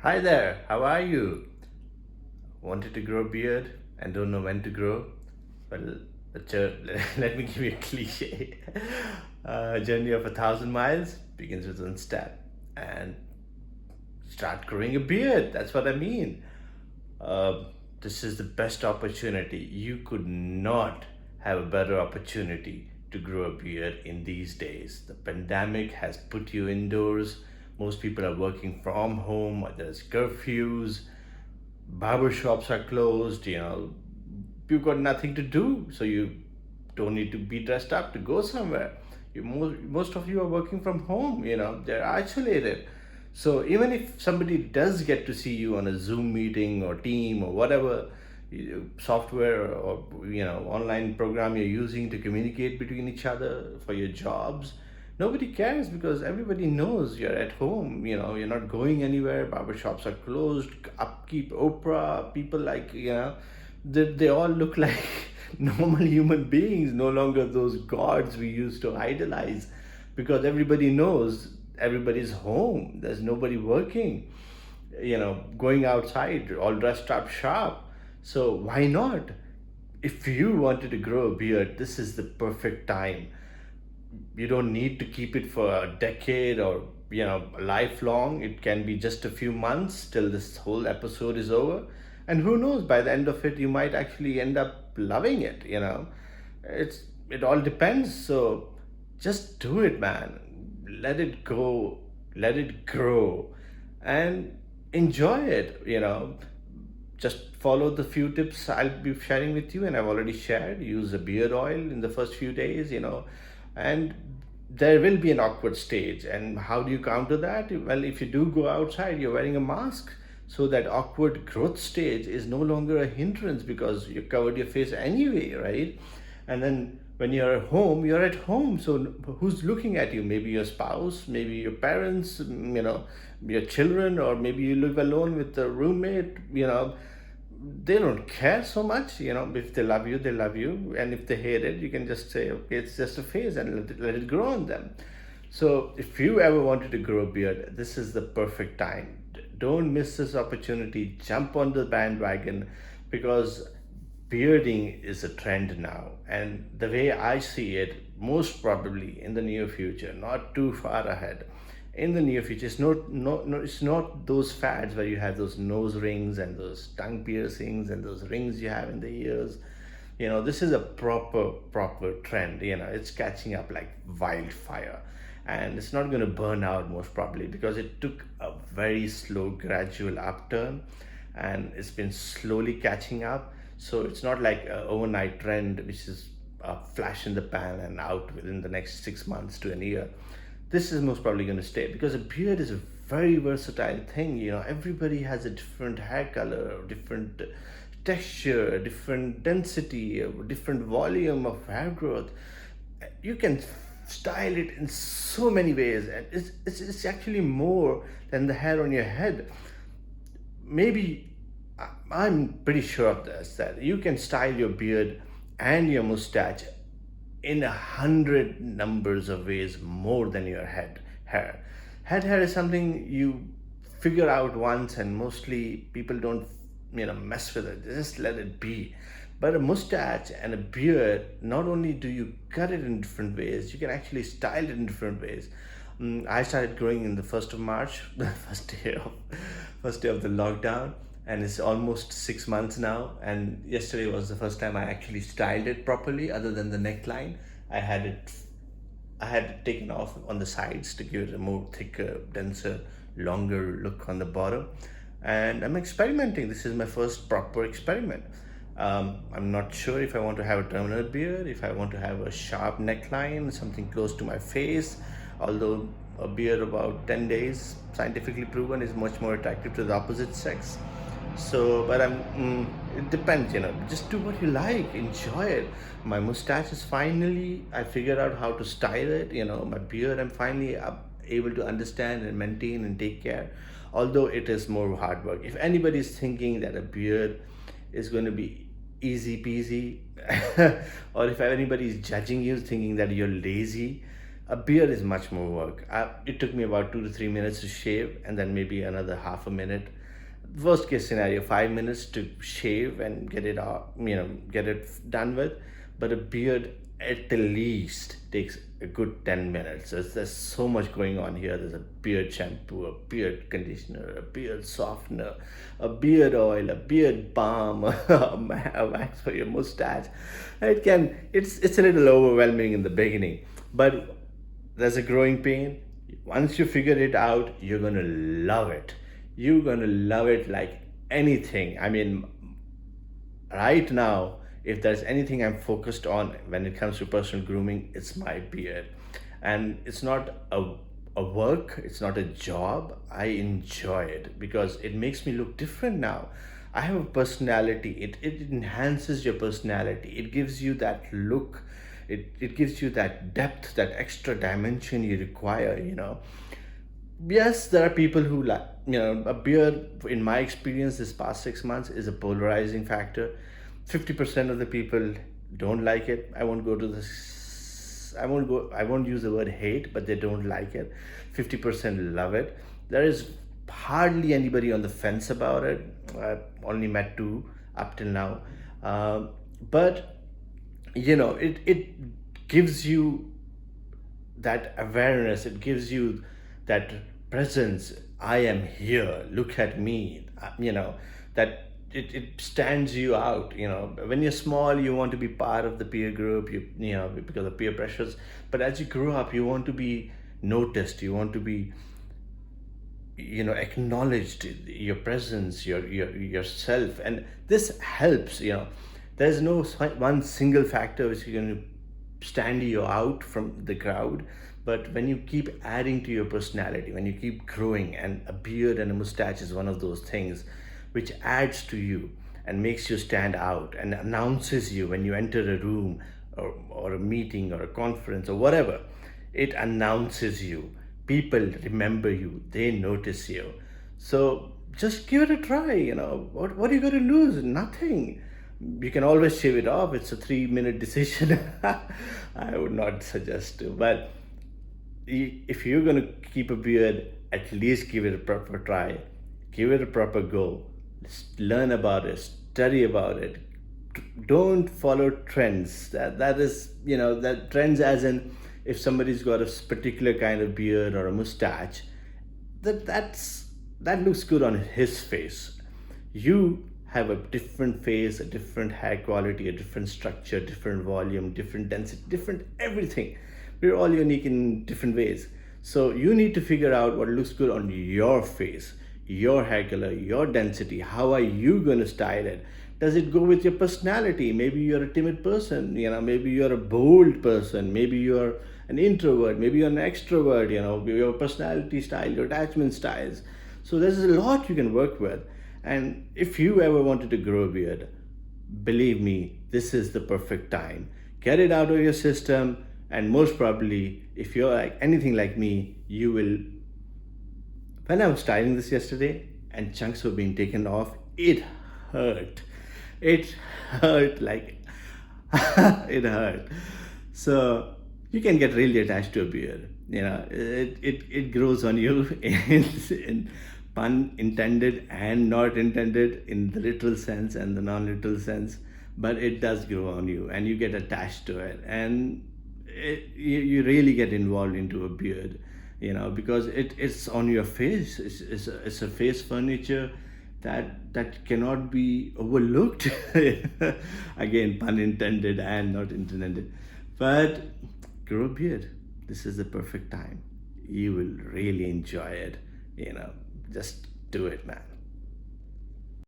Hi there, how are you? Wanted to grow a beard and don't know when to grow? Well, let me give you a cliche. A journey of 1,000 miles begins with one step, and start growing a beard. That's what I mean. Uh, this is the best opportunity. You could not have a better opportunity to grow a beard in these days. The pandemic has put you indoors. Most people are working from home. There's curfews. Barber shops are closed. You've got nothing to do, so you don't need to be dressed up to go somewhere. Most of you are working from home. They're isolated. So even if somebody does get to see you on a Zoom meeting or Team or whatever software or online program you're using to communicate between each other for your jobs, nobody cares because everybody knows you're at home. You're not going anywhere. Barbershops are closed. Upkeep, Oprah, people like they all look like normal human beings, no longer those gods we used to idolize, because everybody knows everybody's home. There's nobody working, going outside, all dressed up sharp. So why not? If you wanted to grow a beard, this is the perfect time. You don't need to keep it for a decade or lifelong. It can be just a few months till this whole episode is over, and who knows, by the end of it you might actually end up loving it. It all depends. So just do it, man. Let it go, let it grow, and enjoy it. Just follow the few tips I'll be sharing with you, and I've already shared. Use a beard oil in the first few days, and there will be an awkward stage. And how do you counter that? Well, if you do go outside, you're wearing a mask. So that awkward growth stage is no longer a hindrance because you covered your face anyway, right? And then when you're at home, you're at home. So who's looking at you? Maybe your spouse, maybe your parents, your children, or maybe you live alone with a roommate. They don't care so much. If they love you, they love you, and if they hate it, you can just say, okay, it's just a phase, and let it grow on them. So if you ever wanted to grow a beard, this is the perfect time. Don't miss this opportunity. Jump on the bandwagon, because bearding is a trend now, and the way I see it, most probably in the near future, not too far ahead, in the near future, it's not, no, it's not those fads where you have those nose rings and those tongue piercings and those rings you have in the ears. This is a proper trend. It's catching up like wildfire, and it's not going to burn out most probably, because it took a very slow gradual upturn, and it's been slowly catching up. So it's not like an overnight trend which is a flash in the pan and out within the next 6 months to a year. This is most probably going to stay, because a beard is a very versatile thing. Everybody has a different hair color, different texture, different density, different volume of hair growth. You can style it in so many ways, and it's actually more than the hair on your head. Maybe I'm pretty sure of this, that you can style your beard and your mustache in 100 numbers of ways more than your head hair. Head hair is something you figure out once, and mostly people don't mess with it. They just let it be. But a mustache and a beard, not only do you cut it in different ways, you can actually style it in different ways. I started growing in the 1st of March, the first day of the lockdown, and it's almost 6 months now. And yesterday was the first time I actually styled it properly, other than the neckline. I had it taken off on the sides to give it a more thicker, denser, longer look on the bottom. And I'm experimenting. This is my first proper experiment. I'm not sure if I want to have a terminal beard, if I want to have a sharp neckline, something close to my face. Although a beard about 10 days, scientifically proven, is much more attractive to the opposite sex. So, but it depends. Just do what you like, enjoy it. My mustache is finally, I figured out how to style it. My beard, I'm finally able to understand and maintain and take care, although it is more hard work. If anybody's thinking that a beard is going to be easy peasy, or if anybody is judging you thinking that you're lazy, A beard is much more work. It took me about 2 to 3 minutes to shave, and then maybe another half a minute. Worst case scenario, 5 minutes to shave and get it off, get it done with. But a beard at the least takes a good 10 minutes. There's so much going on here. There's a beard shampoo, a beard conditioner, a beard softener, a beard oil, a beard balm, a wax for your mustache. It's a little overwhelming in the beginning, but there's a growing pain. Once you figure it out, you're gonna love it. You're gonna love it like anything. I mean, right now, if there's anything I'm focused on when it comes to personal grooming, it's my beard. And it's not a work, it's not a job. I enjoy it because it makes me look different now. I have a personality. It enhances your personality. It gives you that look. It gives you that depth, that extra dimension you require, Yes, there are people who like, a beard, in my experience, this past 6 months is a polarizing factor. 50% of the people don't like it. I won't use the word hate, but they don't like it. 50% love it. There is hardly anybody on the fence about it. I've only met two up till now. But it gives you that awareness, it gives you that presence. I am here, look at me. That it stands you out. When you're small, you want to be part of the peer group, because of peer pressures. But as you grow up, you want to be noticed, you want to be acknowledged, your presence, yourself. And this helps. There's no one single factor which is going to stand you out from the crowd. But when you keep adding to your personality, when you keep growing, and a beard and a mustache is one of those things which adds to you and makes you stand out and announces you when you enter a room, or a meeting or a conference or whatever. It announces you. People remember you, they notice you. So just give it a try. What are you going to lose? Nothing. You can always shave it off. It's a 3-minute decision. I would not suggest to, but if you're going to keep a beard, at least give it a proper try, give it a proper go, learn about it, study about it. Don't follow trends. That is, that trends, as in, if somebody's got a particular kind of beard or a mustache, that looks good on his face. You have a different face, a different hair quality, a different structure, different volume, different density, different everything. We're all unique in different ways. So you need to figure out what looks good on your face, your hair color, your density. How are you going to style it? Does it go with your personality? Maybe you're a timid person, maybe you're a bold person, maybe you're an introvert, maybe you're an extrovert, your personality style, your attachment styles. So there's a lot you can work with. And if you ever wanted to grow a beard, believe me, this is the perfect time. Get it out of your system, and most probably, if you're like anything like me, you will. When I was styling this yesterday and chunks were being taken off, it hurt. It hurt like it hurt. So you can get really attached to a beard. It grows on you in pun intended and not intended, in the literal sense and the non-literal sense. But it does grow on you, and you get attached to it, and you really get involved into a beard, because it's on your face. It's a face furniture that cannot be overlooked. Again, pun intended and not intended. But grow a beard. This is the perfect time. You will really enjoy it. Just do it, man.